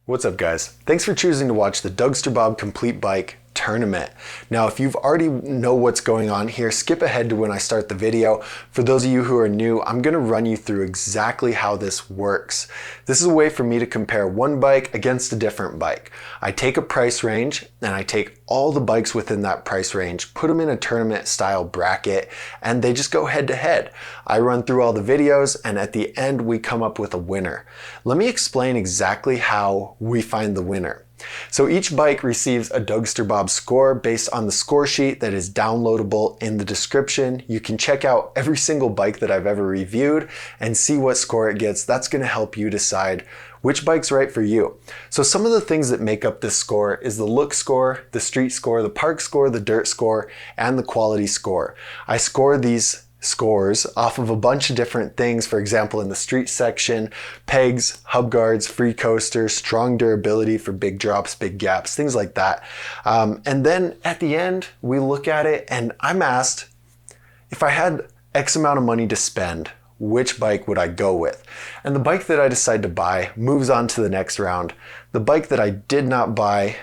What's up, guys? Thanks for choosing to watch the Dougsterbob Complete Bike Tournament. Now, if you've already know what's going on here, skip ahead to when I start the video. For those of you who are new, I'm gonna run you through exactly how this works. This is a way for me to compare one bike against a different bike. I take a price range and I take all the bikes within that price range, put them in a tournament style bracket, and they just go head to head. I run through all the videos and at the end we come up with a winner. Let me explain exactly how we find the winner. So each bike receives a Dougsterbob score based on the score sheet that is downloadable in the description. You can check out every single bike that I've ever reviewed and see what score it gets. That's going to help you decide which bike's right for you. So some of the things that make up this score is the look score, the street score, the park score, the dirt score, and the quality score. I score these scores off of a bunch of different things. For example, in the street section, pegs, hub guards, free coasters, strong durability for big drops, big gaps, things like that. And then at the end, we look at it and I'm asked, if I had X amount of money to spend, which bike would I go with? And the bike that I decide to buy moves on to the next round. The bike that I did not buy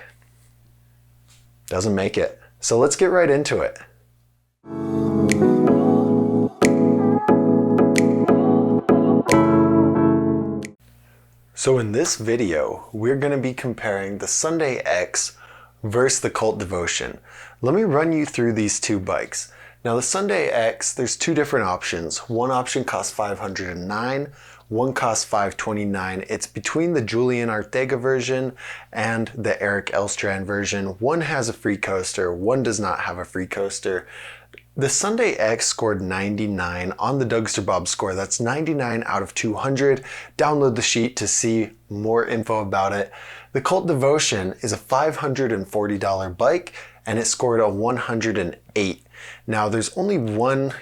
doesn't make it. So let's get right into it. So in this video, we're going to be comparing the Sunday X versus the Cult Devotion. Let me run you through these two bikes. Now the Sunday X, there's two different options. One option costs $509, one costs $529. It's between the Julian Ortega version and the Eric Elstrand version. One has a free coaster, one does not have a free coaster. The Sunday X scored 99 on the Dougsterbob score. That's 99 out of 200. Download the sheet to see more info about it. The Cult Devotion is a $540 bike and it scored a 108. Now there's only one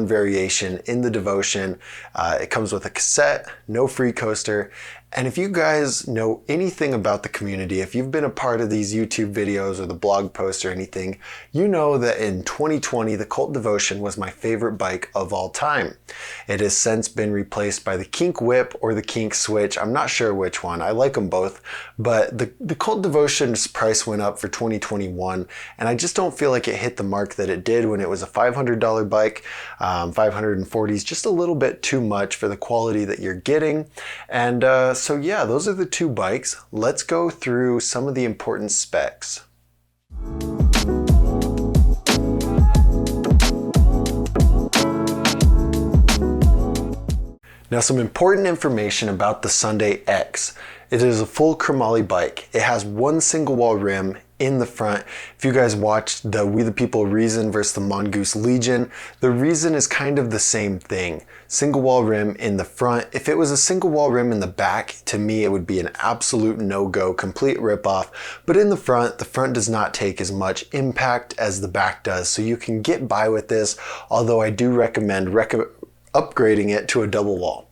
variation in the Devotion. It comes with a cassette, no free coaster. And if you guys know anything about the community, if you've been a part of these YouTube videos or the blog posts or anything, you know that in 2020, the Cult Devotion was my favorite bike of all time. It has since been replaced by the Kink Whip or the Kink Switch. I'm not sure which one. I like them both, but the Cult Devotion's price went up for 2021, and I just don't feel like it hit the mark that it did when it was a $500 bike. 540 is just a little bit too much for the quality that you're getting. And so yeah, those are the two bikes. Let's go through some of the important specs. Now some important information about the Sunday X. It is a full chromoly bike. It has one single wall rim in the front. If you guys watched the We the People Reason versus the Mongoose Legion, the Reason is kind of the same thing. Single wall rim in the front. If it was a single wall rim in the back, to me it would be an absolute no-go, complete ripoff. But in the front does not take as much impact as the back does, so you can get by with this, although I do recommend upgrading it to a double wall.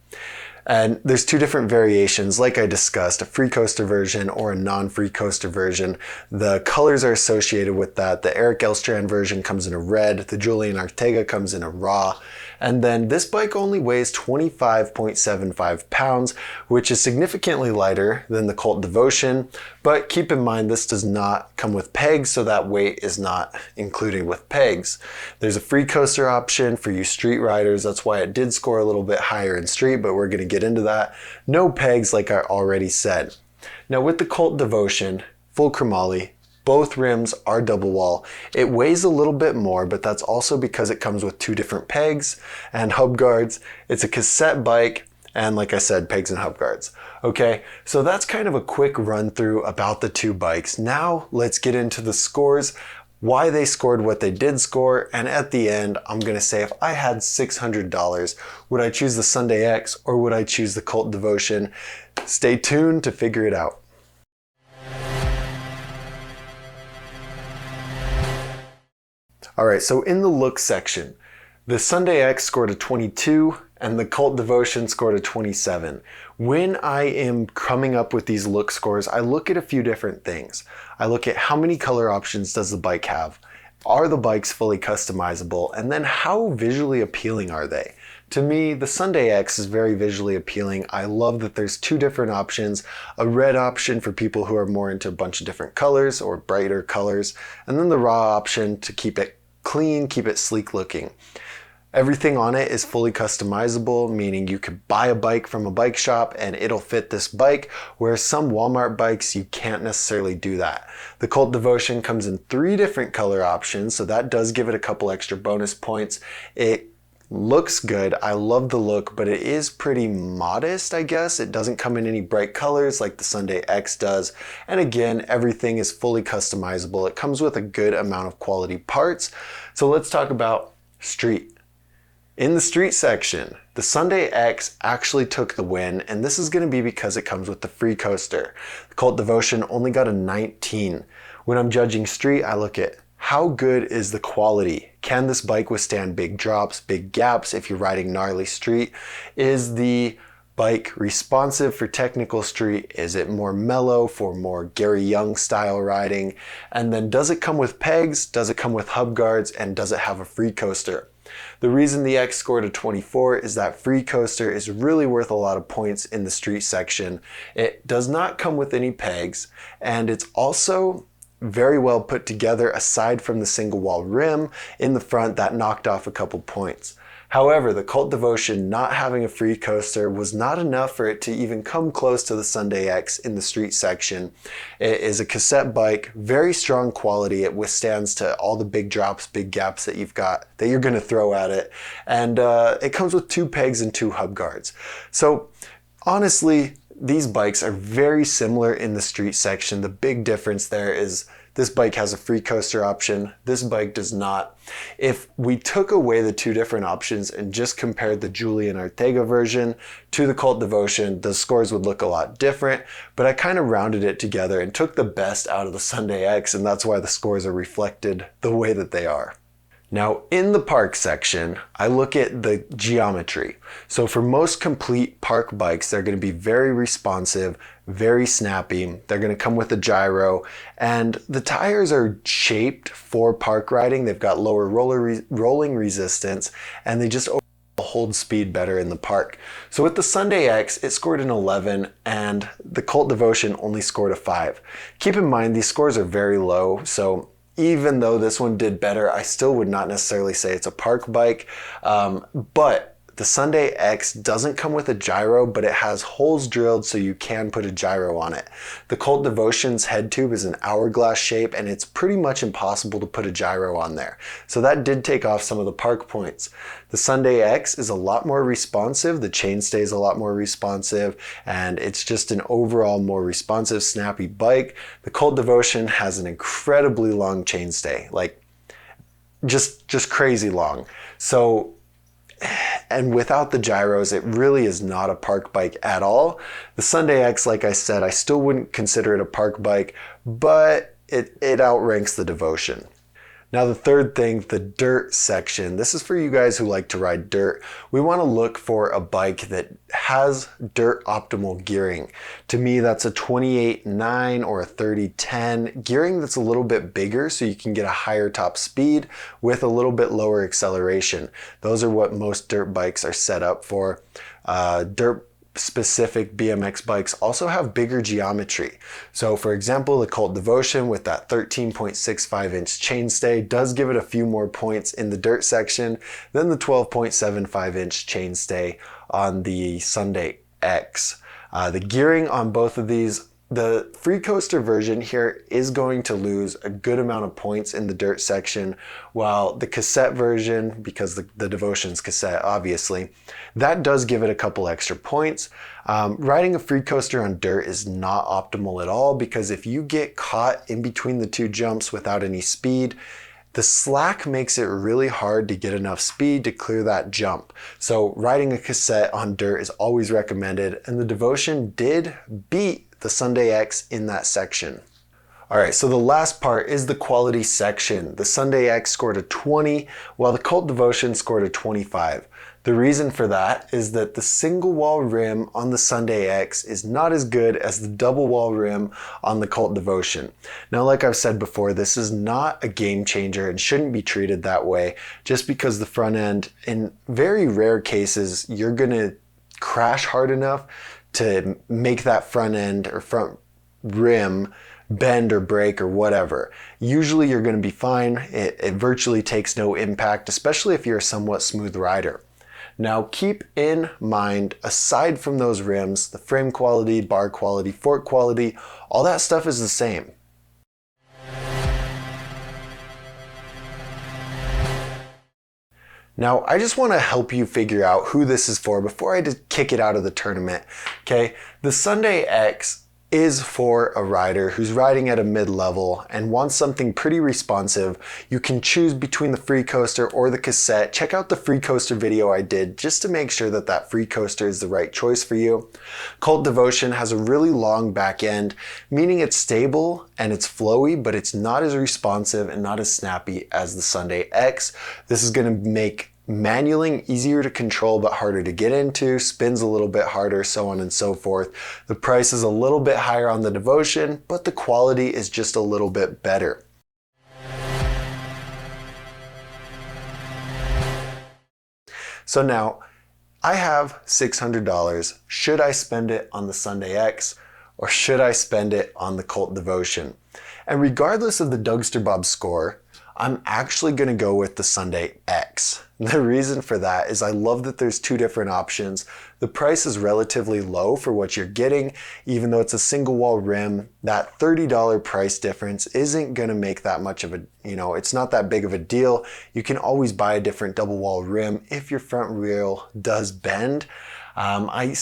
And there's two different variations, like I discussed, a free coaster version or a non-free coaster version. The colors are associated with that. The Eric Elstrand version comes in a red, the Julian Ortega comes in a raw, and then this bike only weighs 25.75 pounds, which is significantly lighter than the Cult Devotion, but keep in mind this does not come with pegs, so that weight is not included with pegs. There's a free coaster option for you street riders. That's why it did score a little bit higher in street, but we're going to get into that. No pegs, like I already said. Now with the Cult Devotion, full chromoly, both rims are double wall. It weighs a little bit more, but that's also because it comes with two different pegs and hub guards. It's a cassette bike, and like I said, pegs and hub guards. Okay, so that's kind of a quick run through about the two bikes. Now let's get into the scores, why they scored what they did score, and at the end, I'm gonna say if I had $600, would I choose the Sunday X or would I choose the Cult Devotion? Stay tuned to figure it out. All right, so in the look section, the Sunday X scored a 22 and the Cult Devotion scored a 27. When I am coming up with these look scores, I look at a few different things. I look at how many color options does the bike have? Are the bikes fully customizable? And then how visually appealing are they? To me, the Sunday X is very visually appealing. I love that there's two different options, a red option for people who are more into a bunch of different colors or brighter colors, and then the raw option to keep it clean, keep it sleek looking. Everything on it is fully customizable, meaning you could buy a bike from a bike shop and it'll fit this bike, whereas some Walmart bikes, you can't necessarily do that. The Cult Devotion comes in 3 different color options, so that does give it a couple extra bonus points. It looks good. I love the look, but it is pretty modest, I guess. It doesn't come in any bright colors like the Sunday X does. And again, everything is fully customizable. It comes with a good amount of quality parts. So let's talk about street. In the street section, the Sunday X actually took the win, and this is going to be because it comes with the free coaster. The Cult Devotion only got a 19. When I'm judging street, I look at how good is the quality? Can this bike withstand big drops, big gaps if you're riding gnarly street? Is the bike responsive for technical street? Is it more mellow for more Gary Young style riding? And then does it come with pegs? Does it come with hub guards? And does it have a free coaster? The reason the X scored a 24 is that free coaster is really worth a lot of points in the street section. It does not come with any pegs, and it's also very well put together aside from the single wall rim in the front that knocked off a couple points. However, the Cult Devotion not having a free coaster was not enough for it to even come close to the Sunday X in the street section. It is a cassette bike, very strong quality. It withstands to all the big drops, big gaps that you're going to throw at it. And it comes with 2 pegs and 2 hub guards. So honestly, these bikes are very similar in the street section. The big difference there is this bike has a free coaster option. This bike does not. If we took away the 2 different options and just compared the Julian Ortega version to the Cult Devotion, the scores would look a lot different, but I kind of rounded it together and took the best out of the Sunday X, and that's why the scores are reflected the way that they are. Now, in the park section, I look at the geometry. So for most complete park bikes, they're going to be very responsive, very snappy. They're going to come with a gyro, and the tires are shaped for park riding. They've got lower rolling resistance, and they just hold speed better in the park. So with the Sunday X, it scored an 11, and the Cult Devotion only scored a 5. Keep in mind, these scores are very low, so even though this one did better, I still would not necessarily say it's a park bike, but the Sunday X doesn't come with a gyro, but it has holes drilled so you can put a gyro on it. The Cult Devotion's head tube is an hourglass shape, and it's pretty much impossible to put a gyro on there. So that did take off some of the park points. The Sunday X is a lot more responsive, the chainstay is a lot more responsive, and it's just an overall more responsive, snappy bike. The Cult Devotion has an incredibly long chainstay, like just crazy long. So, and without the gyros, it really is not a park bike at all. The Sunday X, like I said, I still wouldn't consider it a park bike, but it outranks the Devotion. Now the third thing, the dirt section. This is for you guys who like to ride dirt. We want to look for a bike that has dirt optimal gearing. To me, that's a 28.9 or a 30.10. Gearing that's a little bit bigger so you can get a higher top speed with a little bit lower acceleration. Those are what most dirt bikes are set up for. Dirt specific BMX bikes also have bigger geometry. So for example, the Cult Devotion with that 13.65 inch chainstay does give it a few more points in the dirt section than the 12.75 inch chainstay on the Sunday X. The gearing on both of these, the free coaster version here is going to lose a good amount of points in the dirt section, while the cassette version, because the Devotion's cassette obviously, that does give it a couple extra points. Riding a free coaster on dirt is not optimal at all, because if you get caught in between the 2 jumps without any speed, the slack makes it really hard to get enough speed to clear that jump. So riding a cassette on dirt is always recommended, and the Devotion did beat the Sunday X in that section. Alright, so the last part is the quality section. The Sunday X scored a 20, while the Cult Devotion scored a 25. The reason for that is that the single wall rim on the Sunday X is not as good as the double wall rim on the Cult Devotion. Now, like I've said before, this is not a game changer and shouldn't be treated that way just because the front end, in very rare cases, you're gonna crash hard enough to make that front end or front rim bend or break or whatever. Usually you're going to be fine. It virtually takes no impact, especially if you're a somewhat smooth rider. Now keep in mind, aside from those rims, the frame quality, bar quality, fork quality, all that stuff is the same. Now, I just want to help you figure out who this is for before I just kick it out of the tournament. Okay, the Sunday X is for a rider who's riding at a mid-level and wants something pretty responsive. You can choose between the free coaster or the cassette. Check out the free coaster video I did just to make sure that that free coaster is the right choice for you. Cult Devotion has a really long back end, meaning it's stable and it's flowy, but it's not as responsive and not as snappy as the Sunday X. This is going to make manualing easier to control but harder to get into, spins a little bit harder, so on and so forth. The price is a little bit higher on the Devotion, but the quality is just a little bit better. So now, I have $600. Should I spend it on the Sunday X or should I spend it on the Cult Devotion? And regardless of the Dougsterbob score, I'm actually going to go with the Sunday X. The reason for that is I love that there's two different options. The price is relatively low for what you're getting, even though it's a single wall rim. That $30 price difference isn't going to make that much of a, it's not that big of a deal. You can always buy a different double wall rim if your front wheel does bend. I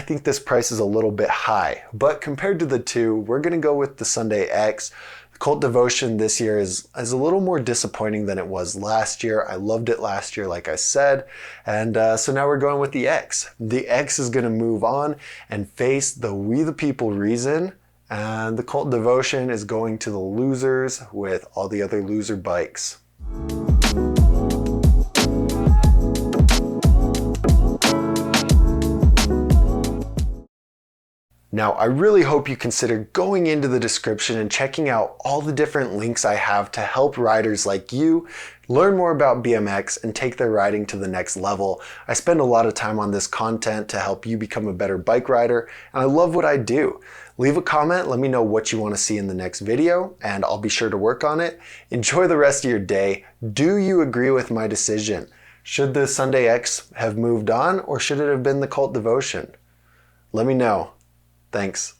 think this price is a little bit high, but compared to the two, we're going to go with the Sunday X. Cult Devotion this year is a little more disappointing than it was last year. I loved it last year, like I said. And so now we're going with the X. The X is going to move on and face the We the People reason. And the Cult Devotion is going to the losers with all the other loser bikes. Now, I really hope you consider going into the description and checking out all the different links I have to help riders like you learn more about BMX and take their riding to the next level. I spend a lot of time on this content to help you become a better bike rider, and I love what I do. Leave a comment, let me know what you want to see in the next video, and I'll be sure to work on it. Enjoy the rest of your day. Do you agree with my decision? Should the Sunday X have moved on, or should it have been the Cult Devotion? Let me know. Thanks.